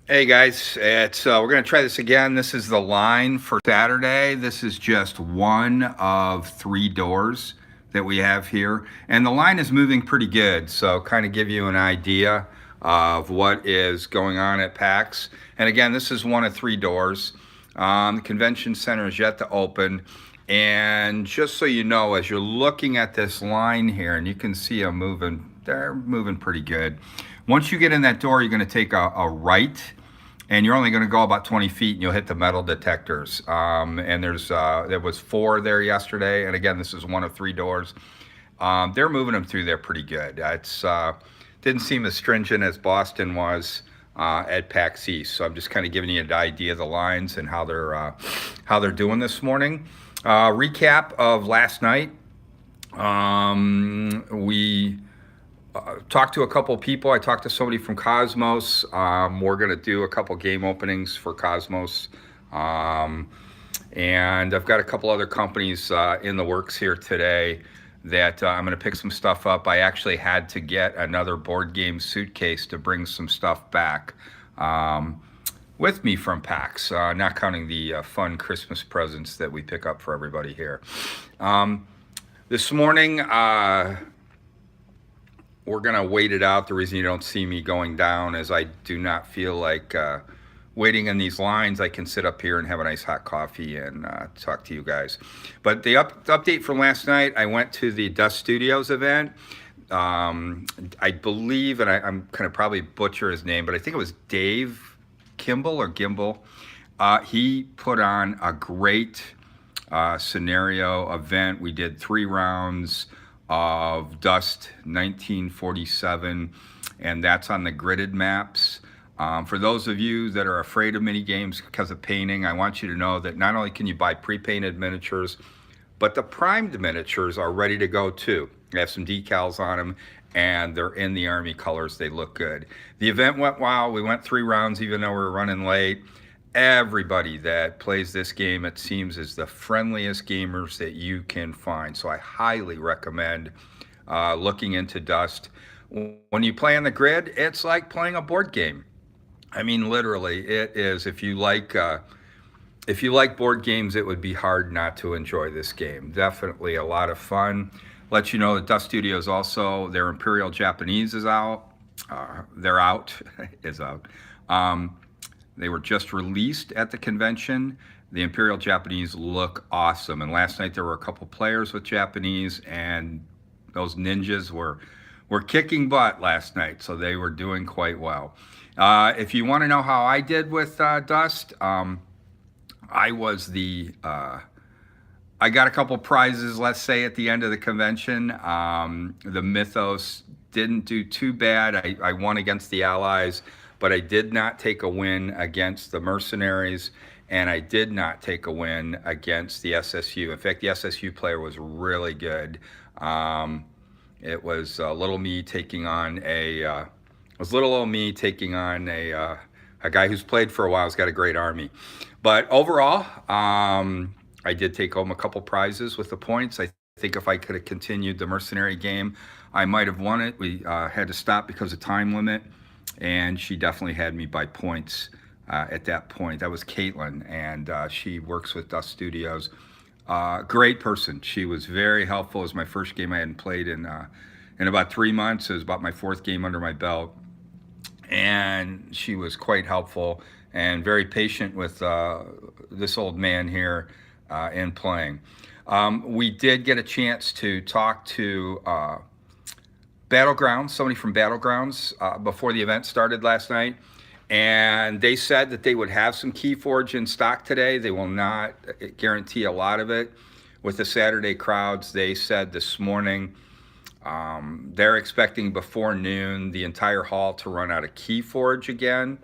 Hey guys, it's we're gonna try this again. This is the line for Saturday. This is just one of three doors that we have here, and the line is moving pretty good. So, kind of give you an idea of what is going on at PAX. And again, this is one of three doors. The convention center is yet to open. And just so you know, as you're looking at this line here, and you can see them moving, they're moving pretty good. Once you get in that door, you're going to take a right, and you're only going to go about 20 feet, and you'll hit the metal detectors. And there was four there yesterday, and again, this is one of three doors. They're moving them through there pretty good. It's didn't seem as stringent as Boston was at PAX East. So I'm just kind of giving you an idea of the lines and how they're doing this morning. Recap of last night. We talked to a couple people. I talked to somebody from Cosmos. We're going to do a couple game openings for Cosmos. And I've got a couple other companies in the works here today that I'm going to pick some stuff up. I actually had to get another board game suitcase to bring some stuff back with me from PAX, not counting the fun Christmas presents that we pick up for everybody here. This morning, we're going to wait it out. The reason you don't see me going down is I do not feel like waiting in these lines. I can sit up here and have a nice hot coffee and talk to you guys. But the update from last night, I went to the Dust Studios event. I believe, and I'm going to probably butcher his name, but I think it was Dave Kimball or Gimbal. He put on a great scenario event. We did 3 rounds of Dust 1947, and that's on the gridded maps. For those of you that are afraid of mini games because of painting, I want you to know that not only can you buy pre-painted miniatures, but the primed miniatures are ready to go too. They have some decals on them, and they're in the Army colors. They look good. The event went well. We went 3 rounds, even though we were running late. Everybody that plays this game, it seems, is the friendliest gamers that you can find. So I highly recommend looking into Dust. When you play on the grid, it's like playing a board game. I mean, literally, it is. If you like board games, it would be hard not to enjoy this game. Definitely a lot of fun. Let you know that Dust Studios also, their Imperial Japanese is out. They're out, is out. They were just released at the convention. The Imperial Japanese look awesome. And last night there were a couple players with Japanese, and those ninjas were kicking butt last night. So they were doing quite well. If you want to know how I did with Dust, I was I got a couple prizes, let's say, at the end of the convention. The Mythos didn't do too bad. I won against the Allies, but I did not take a win against the Mercenaries, and I did not take a win against the SSU. In fact, the SSU player was really good. It was little me taking on a guy who's played for a while. He's got a great army. But overall, I did take home a couple prizes with the points. I think if I could have continued the mercenary game, I might have won it. We had to stop because of time limit, and she definitely had me by points at that point. That was Caitlin, and she works with Dust Studios. Great person. She was very helpful. It was my first game I hadn't played in about 3 months. It was about my 4th game under my belt. And she was quite helpful and very patient with this old man here in playing. We did get a chance to talk to Battlegrounds, somebody from Battlegrounds, before the event started last night. And they said that they would have some Keyforge in stock today. They will not guarantee a lot of it. With the Saturday crowds, they said this morning they're expecting before noon the entire hall to run out of Keyforge again.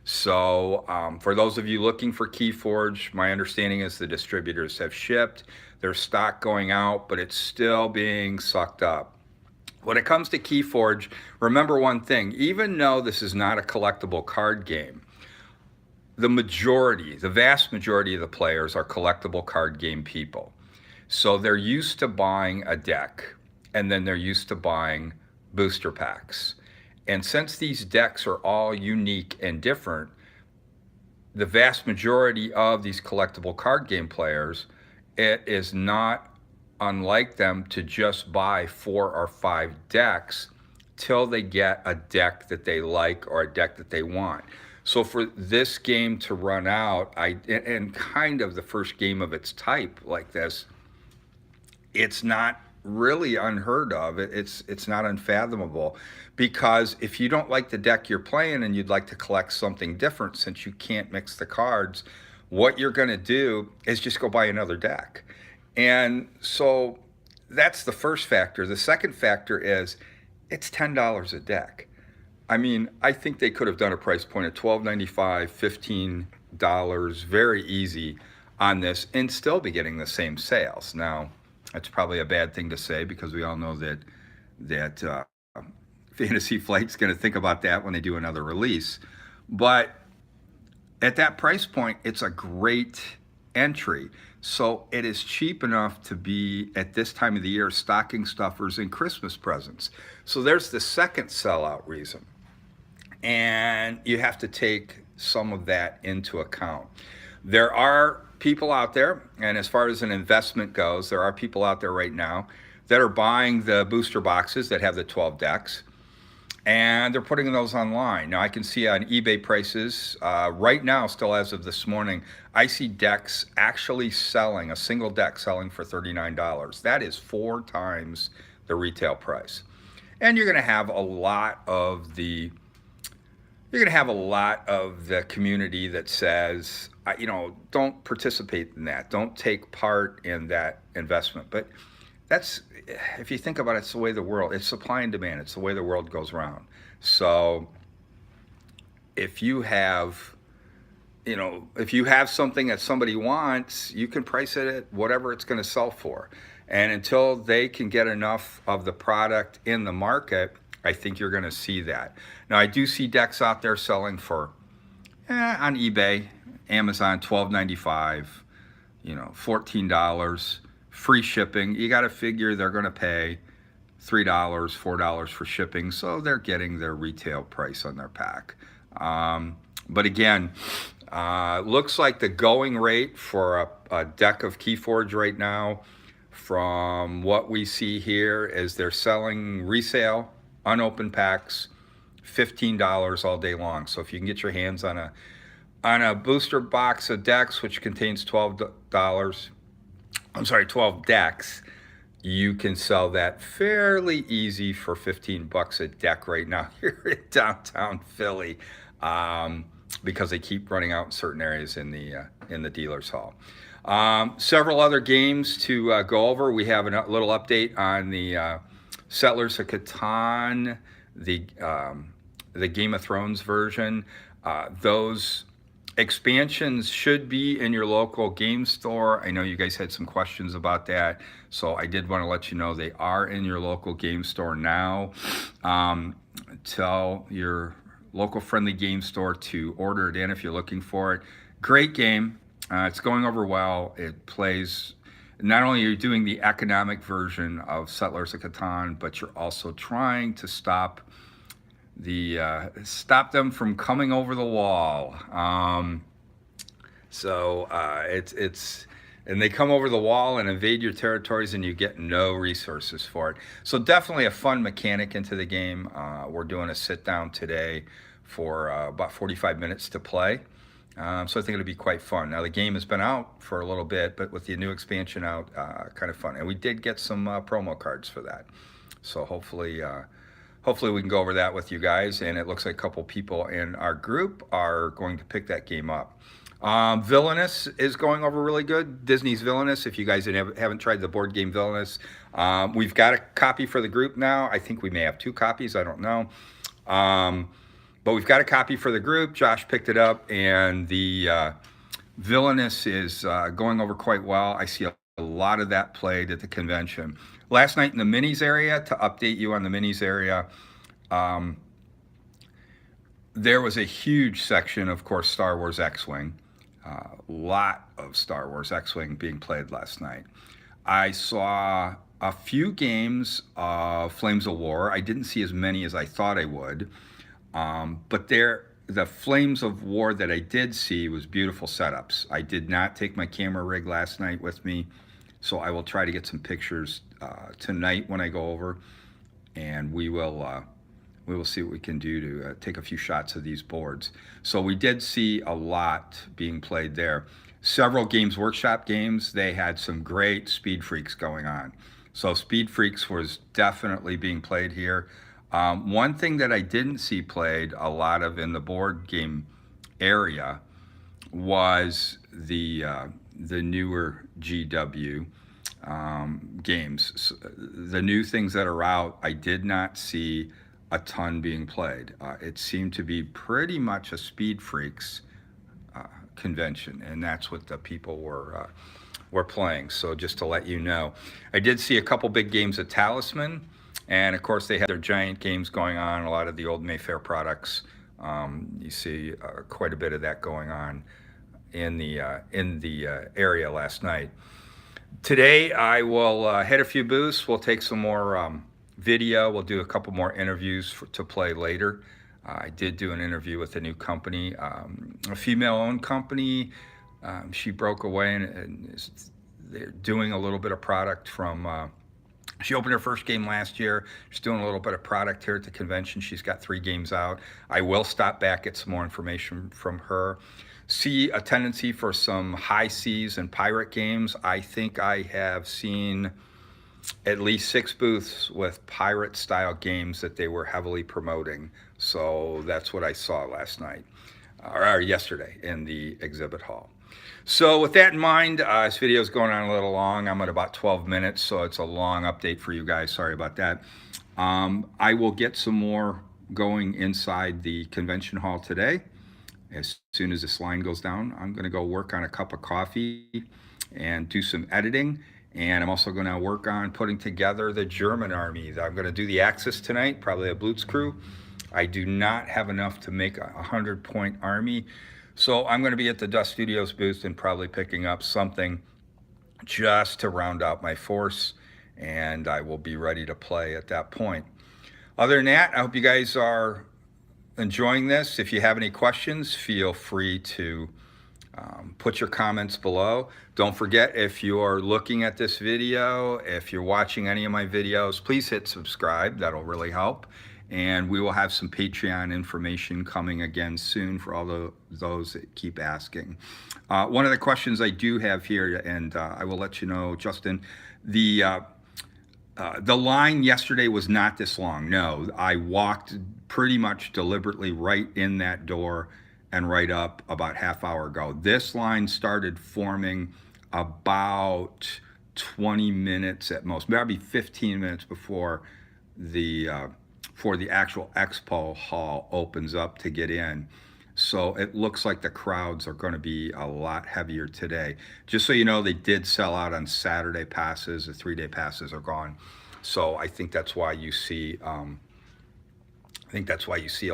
So for those of you looking for Keyforge, my understanding is the distributors have shipped. There's stock going out, but it's still being sucked up. When it comes to Keyforge, remember one thing: even though this is not a collectible card game, the vast majority of the players are collectible card game people. So they're used to buying a deck, and then they're used to buying booster packs. And since these decks are all unique and different, the vast majority of these collectible card game players, it is not unlike them to just buy 4 or 5 decks till they get a deck that they like or a deck that they want. So for this game to run out, and kind of the first game of its type like this, it's not really unheard of. It's not unfathomable, because if you don't like the deck you're playing and you'd like to collect something different, since you can't mix the cards, what you're going to do is just go buy another deck. And so that's the first factor. The second factor is it's $10 a deck. I mean, I think they could have done a price point at $12.95, $15, very easy on this, and still be getting the same sales. Now, that's probably a bad thing to say, because we all know that Fantasy Flight's going to think about that when they do another release. But at that price point, it's a great entry. So it is cheap enough to be, at this time of the year, stocking stuffers and Christmas presents. So there's the second sellout reason. And you have to take some of that into account. There are people out there, and as far as an investment goes, there are people out there right now that are buying the booster boxes that have the 12 decks, and they're putting those online. Now, I can see on eBay prices right now, still as of this morning, I see decks actually selling, a single deck selling for $39. That is 4 times the retail price. And you're going to have a lot of the community that says, don't participate in that. Don't take part in that investment. But that's, if you think about it, it's the way it's supply and demand. It's the way the world goes around. So if you have something that somebody wants, you can price it at whatever it's going to sell for. And until they can get enough of the product in the market, I think you're going to see that. Now, I do see decks out there selling for, on eBay, Amazon, $12.95, $14, free shipping. You got to figure they're going to pay $3, $4 for shipping, so they're getting their retail price on their pack. But again, looks like the going rate for a deck of Keyforge right now, from what we see here, is they're selling resale, unopened packs, $15 all day long. So if you can get your hands on a booster box of decks, which contains 12 decks, you can sell that fairly easy for $15 a deck right now here in downtown Philly, because they keep running out in certain areas in the dealer's hall. Several other games to go over. We have a little update on the Settlers of Catan, the Game of Thrones version. Those expansions should be in your local game store. I know you guys had some questions about that, so I did want to let you know they are in your local game store now. Tell your local friendly game store to order it in if you're looking for it. Great game. It's going over well. It plays, not only are you doing the economic version of Settlers of Catan, but you're also trying to stop them from coming over the wall. And they come over the wall and invade your territories, and you get no resources for it. So definitely a fun mechanic into the game. We're doing a sit down today for about 45 minutes to play. So I think it'll be quite fun. Now, the game has been out for a little bit, but with the new expansion out, kind of fun. And we did get some promo cards for that. So hopefully we can go over that with you guys. And it looks like a couple people in our group are going to pick that game up. Villainous is going over really good. Disney's Villainous. If you guys haven't tried the board game Villainous, we've got a copy for the group now. I think we may have 2 copies. I don't know. But we've got a copy for the group. Josh picked it up, and the Villainous is going over quite well. I see a lot of that played at the convention. Last night in the minis area, to update you on the minis area, there was a huge section, of course, Star Wars X-Wing. Lot of Star Wars X-Wing being played last night. I saw a few games of Flames of War. I didn't see as many as I thought I would. But the Flames of War that I did see was beautiful setups. I did not take my camera rig last night with me, so I will try to get some pictures tonight when I go over, and we will see what we can do to take a few shots of these boards. So we did see a lot being played there. Several Games Workshop games, they had some great Speed Freaks going on. So Speed Freaks was definitely being played here. One thing that I didn't see played a lot of in the board game area was the newer GW games. The new things that are out, I did not see a ton being played. It seemed to be pretty much a Speed Freaks convention, and that's what the people were playing. So just to let you know, I did see a couple big games at Talisman, and of course they had their giant games going on. A lot of the old Mayfair products. You see quite a bit of that going on in the area last night. Today I will hit a few booths. We'll take some more video. We'll do a couple more interviews to play later. I did do an interview with a new company, a female-owned company. She broke away and they're doing a little bit of product from. She opened her first game last year. She's doing a little bit of product here at the convention. She's got 3 games out. I will stop back, get some more information from her. See a tendency for some high seas and pirate games. I think I have seen at least 6 booths with pirate style games that they were heavily promoting. So that's what I saw last night or yesterday in the exhibit hall. So with that in mind, this video is going on a little long. I'm at about 12 minutes, so it's a long update for you guys. Sorry about that. I will get some more going inside the convention hall today. As soon as this line goes down, I'm going to go work on a cup of coffee and do some editing. And I'm also going to work on putting together the German army. I'm going to do the Axis tonight, probably a Blitzkrieg. I do not have enough to make a 100-point army. So I'm going to be at the Dust Studios booth and probably picking up something just to round out my force. And I will be ready to play at that point. Other than that, I hope you guys are enjoying this. If you have any questions, feel free to put your comments below. Don't forget, if you're looking at this video, if you're watching any of my videos, please hit subscribe. That'll really help. And we will have some Patreon information coming again soon for all those that keep asking. One of the questions I do have here, and I will let you know, Justin, the line yesterday was not this long. No, I walked pretty much deliberately right in that door and right up about half hour ago. This line started forming about 20 minutes at most, maybe 15 minutes before the actual expo hall opens up to get in. So it looks like the crowds are going to be a lot heavier today. Just so you know, they did sell out on Saturday passes. The 3-day passes are gone. So I think that's why you see a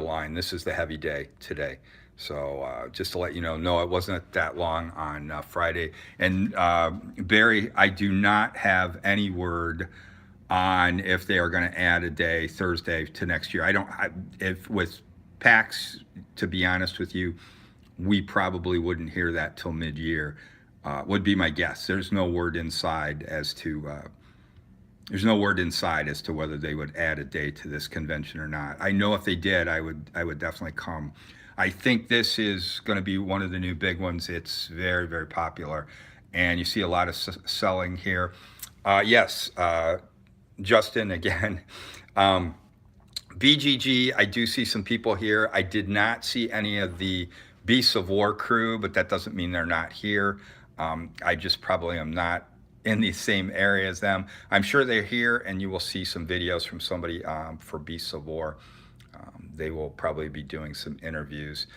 line. This is the heavy day today. So just to let you know, no, it wasn't that long on Friday. And Barry, I do not have any word on if they are going to add a day Thursday to next year. If with PAX, to be honest with you, we probably wouldn't hear that till mid-year, would be my guess. There's no word inside as to whether they would add a day to this convention or not. I know if they did, I would definitely come. I think this is going to be one of the new big ones. It's very, very popular, and you see a lot of selling here. Yes, Justin, again, BGG, I do see some people here. I did not see any of the Beasts of War crew, but that doesn't mean they're not here. I just probably am not in the same area as them. I'm sure they're here, and you will see some videos from somebody for Beasts of War. They will probably be doing some interviews.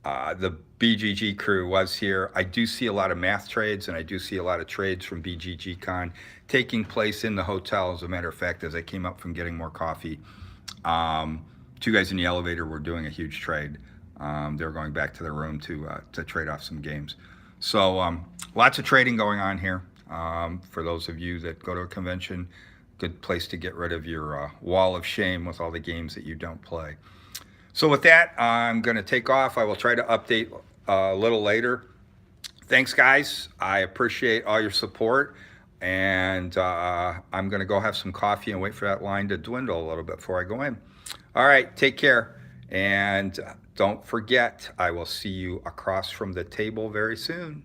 The BGG crew was here. I do see a lot of math trades, and I do see a lot of trades from BGG Con taking place in the hotel. As a matter of fact, as I came up from getting more coffee, 2 guys in the elevator were doing a huge trade. They were going back to their room to trade off some games. So lots of trading going on here. For those of you that go to a convention, good place to get rid of your wall of shame with all the games that you don't play. So with that, I'm going to take off. I will try to update a little later. Thanks, guys. I appreciate all your support. And I'm going to go have some coffee and wait for that line to dwindle a little bit before I go in. All right, take care. And don't forget, I will see you across from the table very soon.